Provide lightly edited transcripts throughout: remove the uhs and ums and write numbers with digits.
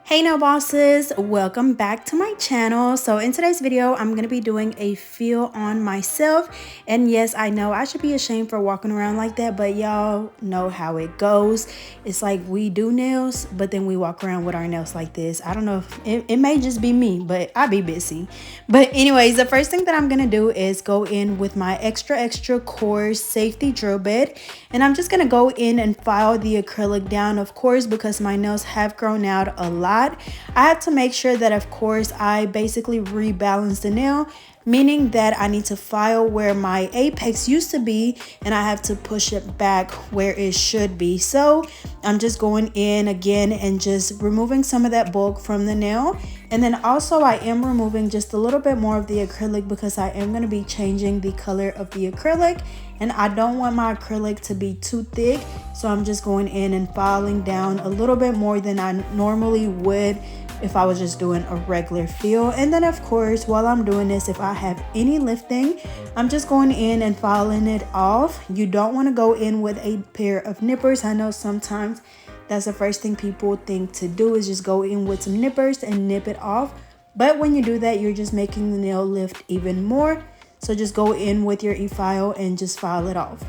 Hey nail bosses, welcome back to my channel. So in today's video I'm going to be doing a feel on myself, and yes, I know I should be ashamed for walking around like that, but y'all know how it goes. It's like we do nails but then we walk around with our nails like this. I don't know if it may just be me, but I be busy. But anyways, the first thing that I'm going to do is go in with my extra coarse safety drill bit, and I'm just going to go in and file the acrylic down, of course, because my nails have grown out a lot. I have to make sure that, of course, I basically rebalance the nail, meaning that I need to file where my apex used to be and I have to push it back where it should be. So I'm just going in again and just removing some of that bulk from the nail. And then also I am removing just a little bit more of the acrylic because I am going to be changing the color of the acrylic, and I don't want my acrylic to be too thick. So I'm just going in and filing down a little bit more than I normally would if I was just doing a regular feel. And then of course, while I'm doing this, if I have any lifting, I'm just going in and filing it off. You don't want to go in with a pair of nippers. I know sometimes that's the first thing people think to do, is just go in with some nippers and nip it off. But when you do that, you're just making the nail lift even more. So just go in with your EFILE and just file it off.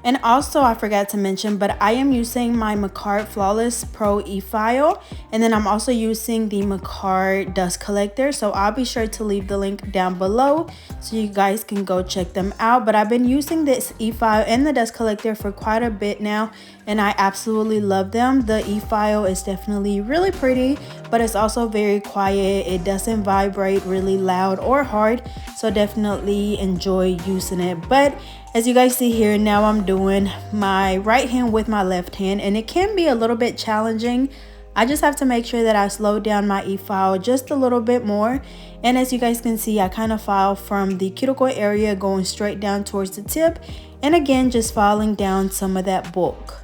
And also, I forgot to mention, but I am using my Macart Flawless Pro EFILE, and then I'm also using the Macart dust collector. So I'll be sure to leave the link down below so you guys can go check them out. But I've been using this EFILE and the dust collector for quite a bit now, and I absolutely love them. The EFILE is definitely really pretty, but it's also very quiet. It doesn't vibrate really loud or hard, so definitely enjoy using it. But as you guys see here, now I'm doing my right hand with my left hand, and it can be a little bit challenging. I just have to make sure that I slow down my EFILE just a little bit more. And as you guys can see, I kind of file from the cuticle area going straight down towards the tip, and again just filing down some of that bulk.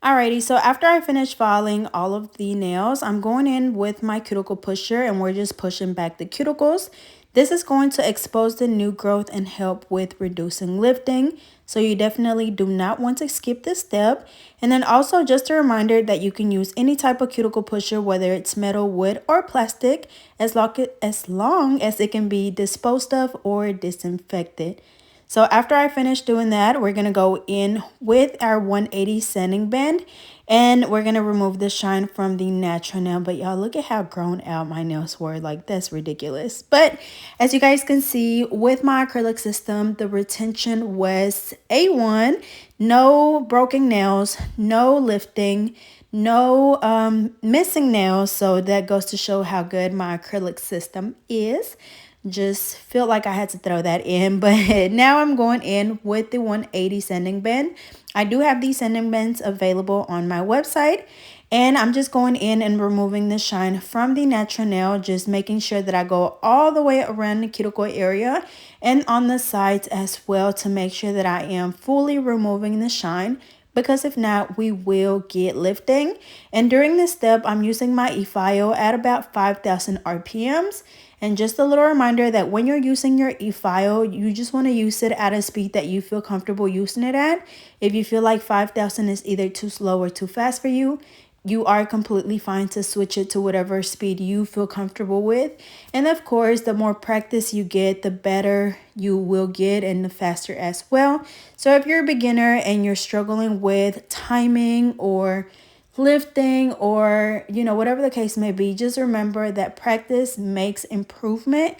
Alrighty, so after I finish filing all of the nails, I'm going in with my cuticle pusher and we're just pushing back the cuticles. This is going to expose the new growth and help with reducing lifting. So you definitely do not want to skip this step. And then also just a reminder that you can use any type of cuticle pusher, whether it's metal, wood, or plastic, as long as it can be disposed of or disinfected. So after I finish doing that, we're going to go in with our 180 sanding band, and we're going to remove the shine from the natural nail. But y'all, look at how grown out my nails were. Like, that's ridiculous. But as you guys can see with my acrylic system, the retention was A1. No broken nails, no lifting, no missing nails. So that goes to show how good my acrylic system is. Just felt like I had to throw that in. But now I'm going in with the 180 sanding band. I do have these sanding bands available on my website, and I'm just going in and removing the shine from the natural nail, just making sure that I go all the way around the cuticle area and on the sides as well, to make sure that I am fully removing the shine, because if not, we will get lifting. And during this step, I'm using my EFILE at about 5,000 RPMs. And just a little reminder that when you're using your EFILE, you just want to use it at a speed that you feel comfortable using it at. If you feel like 5,000 is either too slow or too fast for you, you are completely fine to switch it to whatever speed you feel comfortable with. And of course, the more practice you get, the better you will get, and the faster as well. So if you're a beginner and you're struggling with timing or lifting, or whatever the case may be, just remember that practice makes improvement.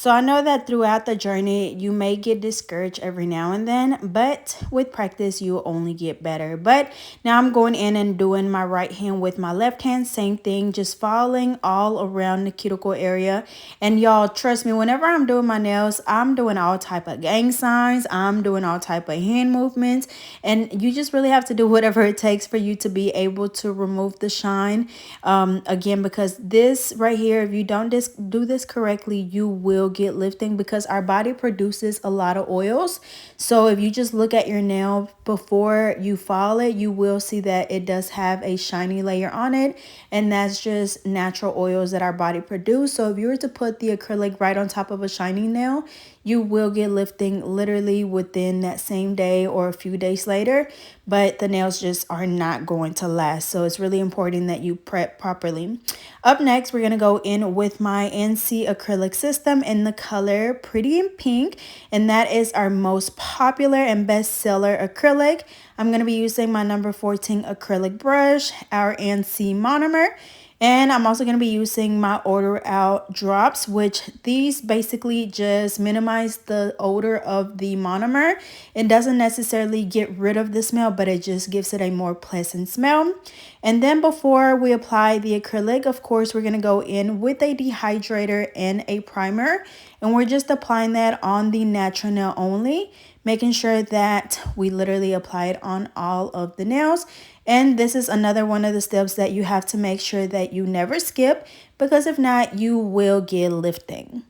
So I know that throughout the journey, you may get discouraged every now and then, but with practice, you'll only get better. But now I'm going in and doing my right hand with my left hand. Same thing, just following all around the cuticle area. And y'all, trust me, whenever I'm doing my nails, I'm doing all type of gang signs. I'm doing all type of hand movements. And you just really have to do whatever it takes for you to be able to remove the shine. Again, because this right here, if you don't do this correctly, you will get lifting because our body produces a lot of oils. So if you just look at your nail before you file it, you will see that it does have a shiny layer on it, and that's just natural oils that our body produce. So if you were to put the acrylic right on top of a shiny nail, you will get lifting literally within that same day or a few days later, but the nails just are not going to last. So it's really important that you prep properly. Up next, we're going to go in with my NC acrylic system in the color Pretty in Pink, and that is our most popular and best seller acrylic. I'm going to be using my number 14 acrylic brush, our NC monomer. And I'm also going to be using my odor out drops, which these basically just minimize the odor of the monomer. It doesn't necessarily get rid of the smell, but it just gives it a more pleasant smell. And then before we apply the acrylic, of course, we're going to go in with a dehydrator and a primer. And we're just applying that on the natural nail only, making sure that we literally apply it on all of the nails. And this is another one of the steps that you have to make sure that you never skip, because if not, you will get lifting.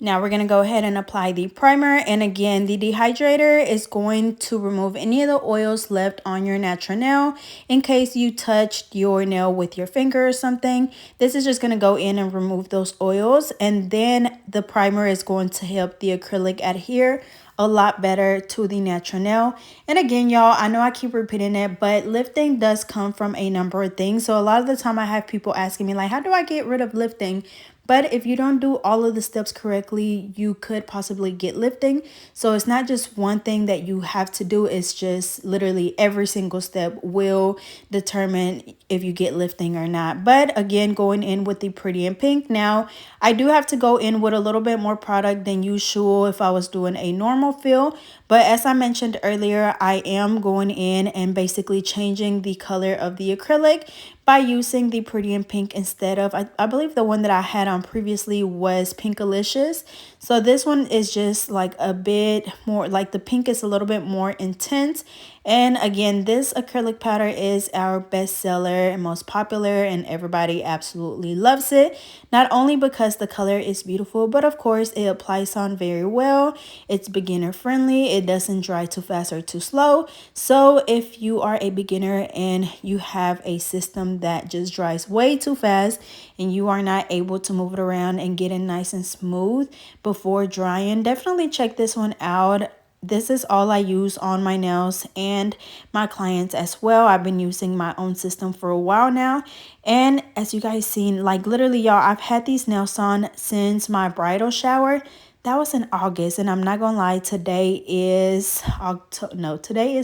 Now we're going to go ahead and apply the primer. And again, the dehydrator is going to remove any of the oils left on your natural nail in case you touched your nail with your finger or something. This is just going to go in and remove those oils. And then the primer is going to help the acrylic adhere a lot better to the natural nail. And again, y'all, I know I keep repeating it, but lifting does come from a number of things. So a lot of the time I have people asking me like, how do I get rid of lifting? But if you don't do all of the steps correctly, you could possibly get lifting. So it's not just one thing that you have to do. It's just literally every single step will determine if you get lifting or not. But again, going in with the Pretty in Pink. Now, I do have to go in with a little bit more product than usual if I was doing a normal fill. But as I mentioned earlier, I am going in and basically changing the color of the acrylic by using the Pretty in Pink instead of, I believe the one that I had on previously was Pinkalicious. So this one is just like a bit more, like the pink is a little bit more intense. And again, this acrylic powder is our best seller and most popular, and everybody absolutely loves it. Not only because the color is beautiful, but of course it applies on very well. It's beginner friendly. It doesn't dry too fast or too slow. So if you are a beginner and you have a system that just dries way too fast and you are not able to move it around and get it nice and smooth before drying, definitely check this one out. This is all I use on my nails and my clients as well. I've been using my own system for a while now. And as you guys seen, like literally, y'all, I've had these nails on since my bridal shower. That was in August. And I'm not going to lie, today is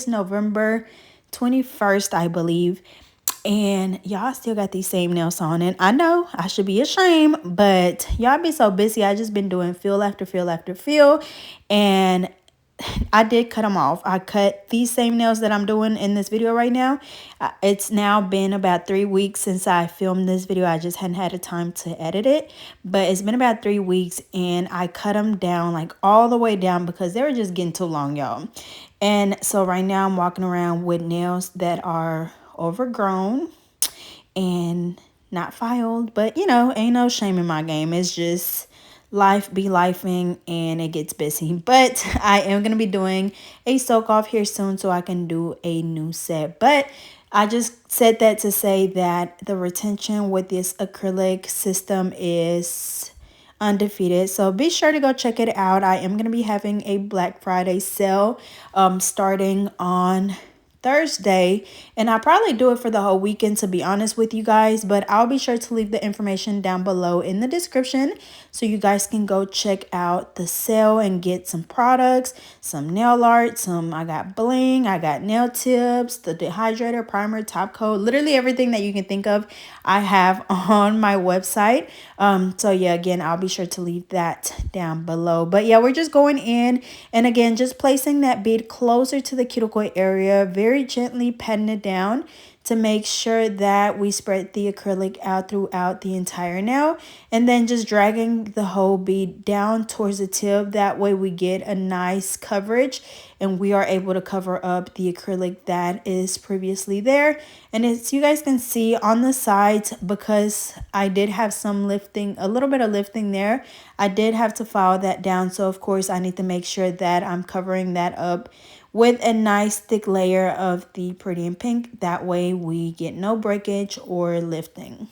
November 21st, I believe. And y'all still got these same nails on. And I know I should be ashamed, but y'all be so busy. I just been doing fill after fill after fill. And I did cut them off. I cut these same nails that I'm doing in this video right now. It's now been about 3 weeks since I filmed this video. I just hadn't had the time to edit it. But it's been about 3 weeks and I cut them down, like all the way down, because they were just getting too long, y'all. And so right now I'm walking around with nails that are overgrown and not filed. But, you know, ain't no shame in my game. It's just life be lifing and it gets busy. But I am going to be doing a soak off here soon so I can do a new set. But I just said that to say that the retention with this acrylic system is undefeated. So be sure to go check it out. I am going to be having a Black Friday sale starting on Thursday, and I'll probably do it for the whole weekend, to be honest with you guys, but I'll be sure to leave the information down below in the description so you guys can go check out the sale and get some products, some nail art, I got bling, I got nail tips, the dehydrator, primer, top coat, literally everything that you can think of I have on my website. So yeah, again, I'll be sure to leave that down below. But yeah, we're just going in, and again, just placing that bead closer to the cuticle area, very gently patting it down to make sure that we spread the acrylic out throughout the entire nail, and then just dragging the whole bead down towards the tip. That way we get a nice coverage and we are able to cover up the acrylic that is previously there. And as you guys can see on the sides, because I did have some lifting, a little bit of lifting there, I did have to file that down. So of course I need to make sure that I'm covering that up with a nice thick layer of the Pretty in Pink. That way we get no breakage or lifting.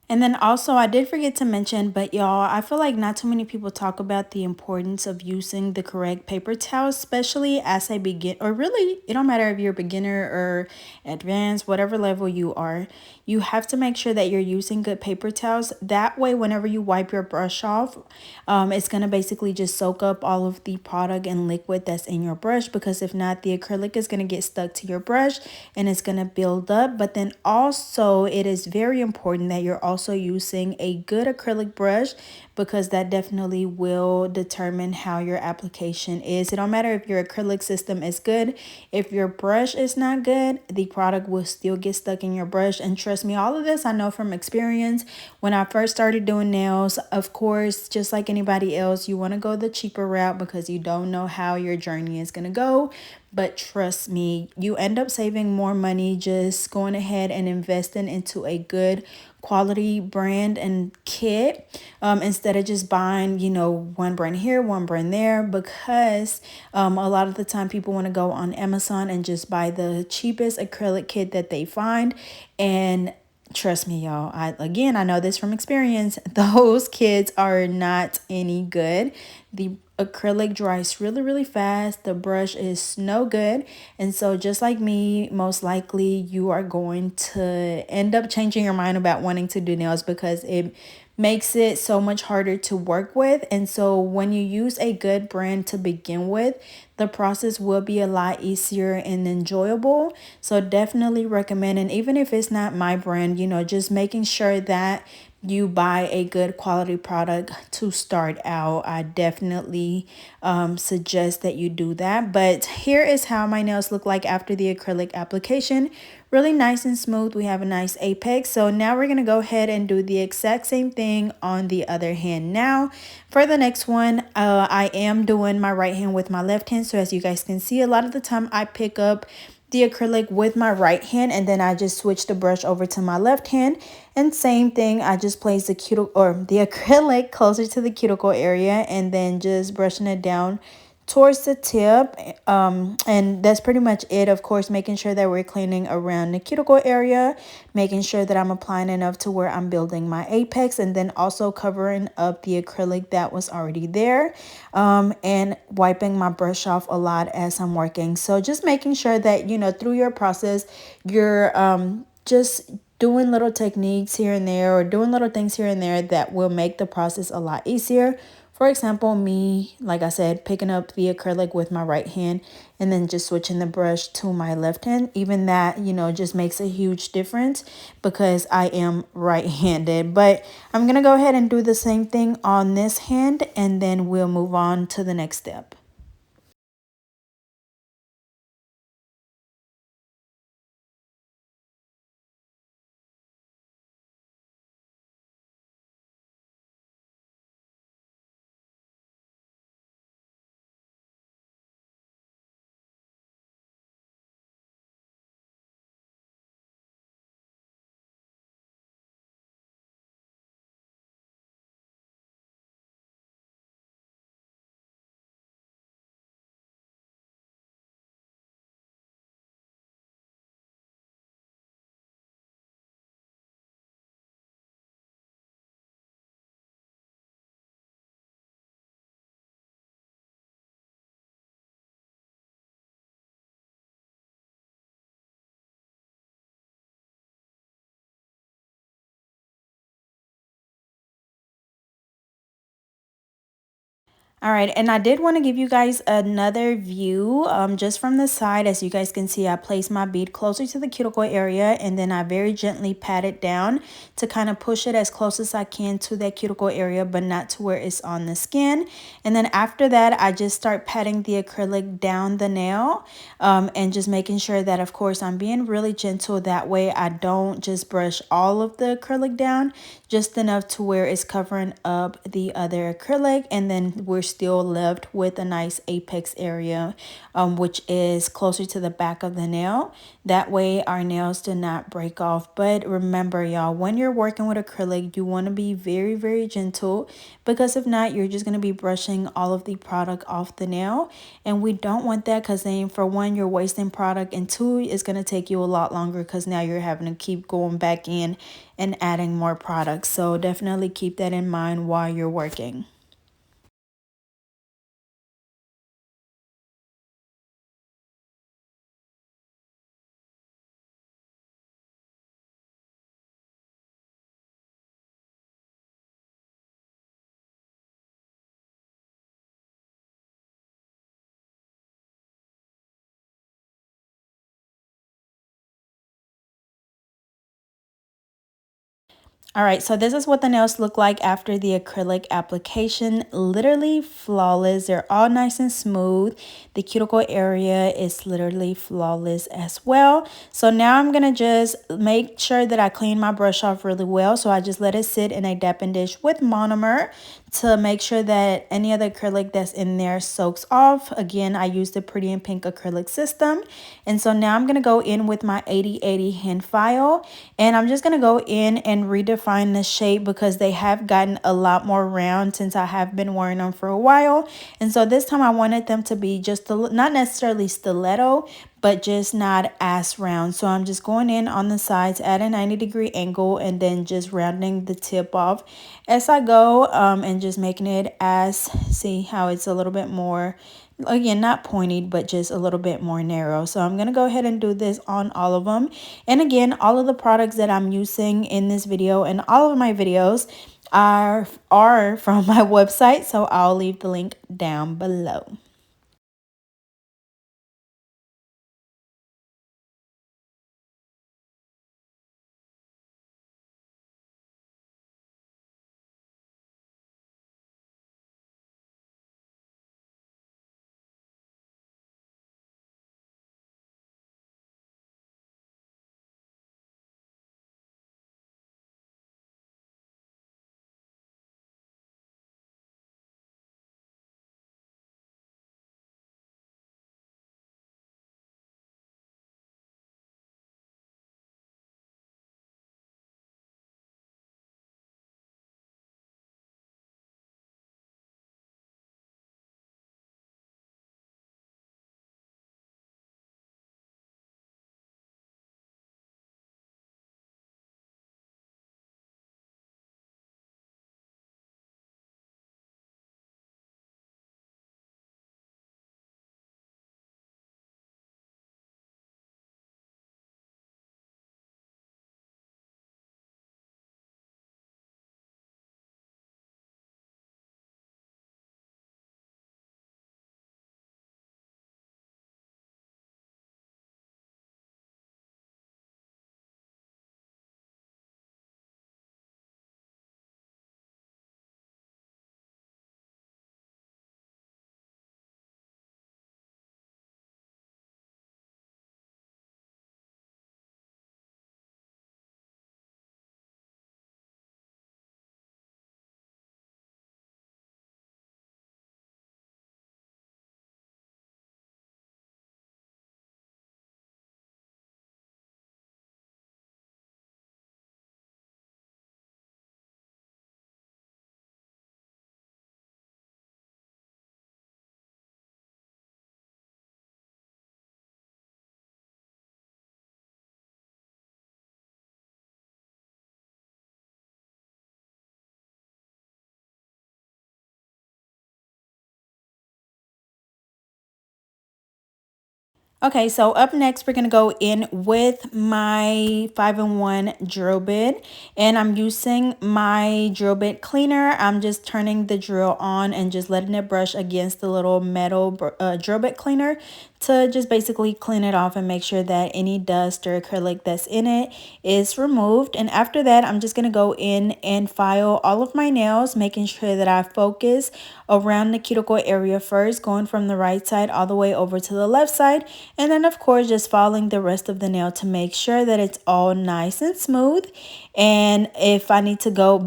And then also, I did forget to mention, but y'all, I feel like not too many people talk about the importance of using the correct paper towel, especially as a begin, or really, it don't matter if you're a beginner or advanced, whatever level you are, you have to make sure that you're using good paper towels. That way, whenever you wipe your brush off, it's gonna basically just soak up all of the product and liquid that's in your brush, because if not, the acrylic is gonna get stuck to your brush and it's gonna build up. But then also, it is very important that you're also using a good acrylic brush, because that definitely will determine how your application is. It don't matter if your acrylic system is good. If your brush is not good, the product will still get stuck in your brush. And trust me, all of this I know from experience. When I first started doing nails, of course, just like anybody else, you want to go the cheaper route because you don't know how your journey is going to go. But trust me, you end up saving more money just going ahead and investing into a good quality brand and kit, instead of just buying, you know, one brand here, one brand there, because a lot of the time people want to go on Amazon and just buy the cheapest acrylic kit that they find. And trust me, y'all, I know this from experience. Those kits are not any good. The acrylic dries really, really fast. The brush is no good. And so just like me, most likely you are going to end up changing your mind about wanting to do nails, because it makes it so much harder to work with. And so when you use a good brand to begin with, the process will be a lot easier and enjoyable. So definitely recommend. And even if it's not my brand, you know, just making sure that you buy a good quality product to start out. I definitely suggest that you do that. But here is how my nails look like after the acrylic application. Really nice and smooth. We have a nice apex. So now we're going to go ahead and do the exact same thing on the other hand. Now for the next one, I am doing my right hand with my left hand. So as you guys can see, a lot of the time I pick up the acrylic with my right hand and then I just switch the brush over to my left hand, and same thing, I just place the cuticle or the acrylic closer to the cuticle area and then just brushing it down towards the tip. And that's pretty much it. Of course, making sure that we're cleaning around the cuticle area, making sure that I'm applying enough to where I'm building my apex, and then also covering up the acrylic that was already there, and wiping my brush off a lot as I'm working. So just making sure that, you know, through your process, you're just doing little techniques here and there, or doing little things here and there that will make the process a lot easier. For example, me, like I said, picking up the acrylic with my right hand and then just switching the brush to my left hand. Even that, you know, just makes a huge difference because I am right-handed. But I'm going to go ahead and do the same thing on this hand, and then we'll move on to the next step. All right, and I did want to give you guys another view just from the side. As you guys can see, I placed my bead closer to the cuticle area, and then I very gently pat it down to kind of push it as close as I can to that cuticle area, but not to where it's on the skin. And then after that, I just start patting the acrylic down the nail, and just making sure that, of course, I'm being really gentle. That way I don't just brush all of the acrylic down, just enough to where it's covering up the other acrylic, and then we're still left with a nice apex area, which is closer to the back of the nail. That way our nails do not break off. But remember, y'all, when you're working with acrylic, you want to be very, very gentle, because if not, you're just going to be brushing all of the product off the nail, and we don't want that, because then for one, you're wasting product, and two, it's going to take you a lot longer because now you're having to keep going back in and adding more products. So definitely keep that in mind while you're working. All right, so this is what the nails look like after the acrylic application. Literally flawless. They're all nice and smooth. The cuticle area is literally flawless as well. So now I'm gonna just make sure that I clean my brush off really well. So I just let it sit in a dapping dish with monomer to make sure that any other acrylic that's in there soaks off. Again, I used the Pretty in Pink acrylic system. And so now I'm gonna go in with my 8080 hand file, and I'm just gonna go in and redefine the shape because they have gotten a lot more round since I have been wearing them for a while. And so this time I wanted them to be just not necessarily stiletto, but just not as round. So I'm just going in on the sides at a 90-degree angle and then just rounding the tip off as I go, and just making it as, see how it's a little bit more, again, not pointed, but just a little bit more narrow. So I'm going to go ahead and do this on all of them. And again, all of the products that I'm using in this video and all of my videos are from my website. So I'll leave the link down below. Okay, so up next, we're going to go in with my 5-in-1 drill bit, and I'm using my drill bit cleaner. I'm just turning the drill on and just letting it brush against the little metal drill bit cleaner to just basically clean it off and make sure that any dust or acrylic that's in it is removed. And after that, I'm just going to go in and file all of my nails, making sure that I focus around the cuticle area first, going from the right side all the way over to the left side. And then of course, just following the rest of the nail to make sure that it's all nice and smooth. And if I need to go,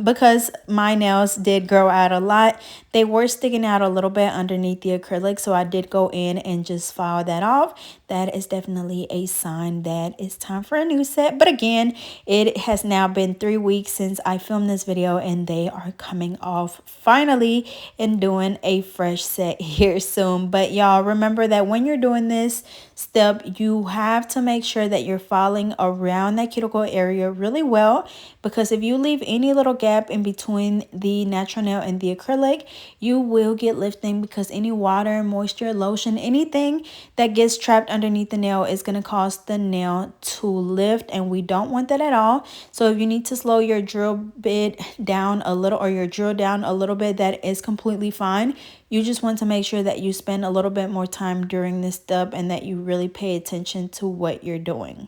because my nails did grow out a lot, they were sticking out a little bit underneath the acrylic. So I did go in and just file that off. That is definitely a sign that it's time for a new set. But again, it has now been 3 weeks since I filmed this video, and they are coming off finally and doing a fresh set here soon. But y'all remember that when you're doing this step, you have to make sure that you're filing around that cuticle area really well, because if you leave any little gap in between the natural nail and the acrylic, you will get lifting, because any water, moisture, lotion, anything that gets trapped underneath the nail is going to cause the nail to lift, and we don't want that at all. So if you need to slow your drill bit down a little, or your drill down a little bit, that is completely fine. You just want to make sure that you spend a little bit more time during this step and that you really pay attention to what you're doing.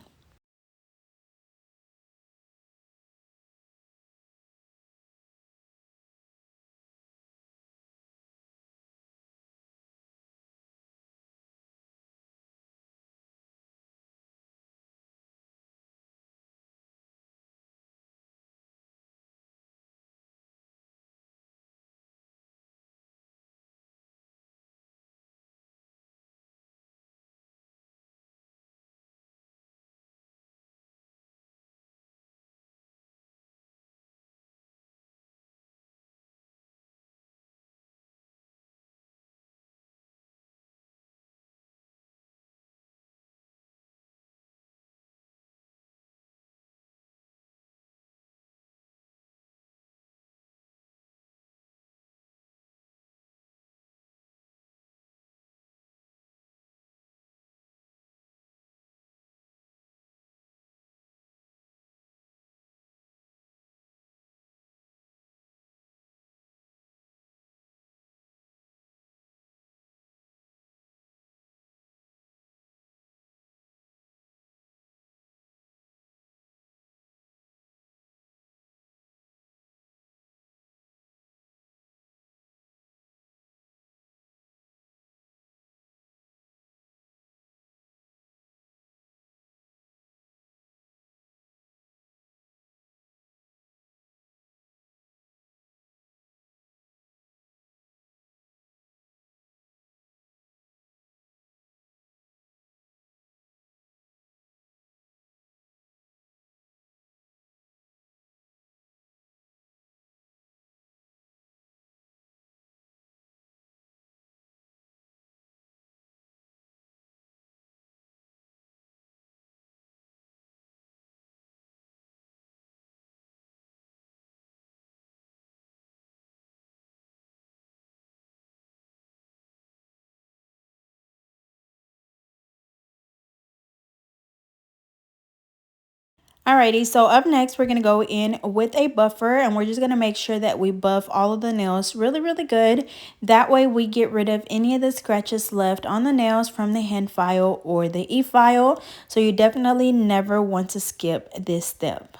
Alrighty, so up next, we're going to go in with a buffer, and we're just going to make sure that we buff all of the nails really, really good. That way we get rid of any of the scratches left on the nails from the hand file or the e-file. So you definitely never want to skip this step.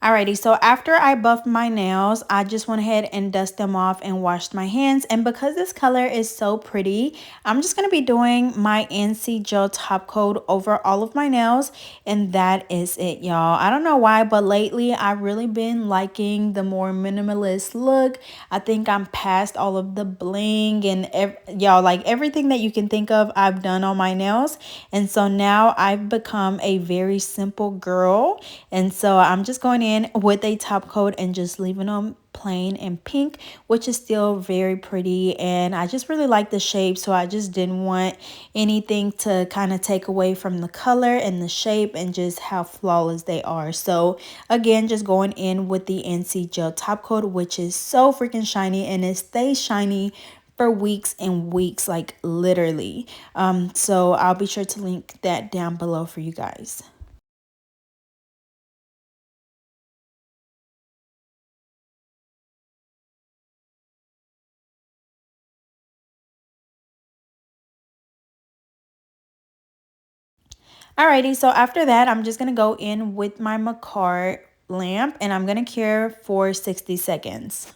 Alrighty, so after I buffed my nails, I just went ahead and dust them off and washed my hands. And because this color is so pretty, I'm just going to be doing my NC gel top coat over all of my nails. And that is it, y'all. I don't know why, but lately I've really been liking the more minimalist look. I think I'm past all of the bling and y'all, like everything that you can think of, I've done on my nails. And so now I've become a very simple girl. And so I'm just going in with a top coat and just leaving them plain and pink, which is still very pretty, and I just really like the shape, so I just didn't want anything to kind of take away from the color and the shape and just how flawless they are. So again, just going in with the NC gel top coat, which is so freaking shiny, and it stays shiny for weeks and weeks, like literally. So I'll be sure to link that down below for you guys. Alrighty, so after that, I'm just going to go in with my Macart lamp and I'm going to cure for 60 seconds.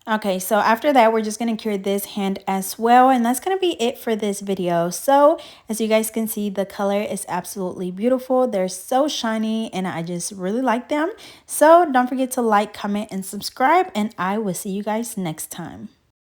Okay, so after that, we're just going to cure this hand as well. And that's going to be it for this video. So as you guys can see, the color is absolutely beautiful. They're so shiny and I just really like them. So don't forget to like, comment, and subscribe. And I will see you guys next time.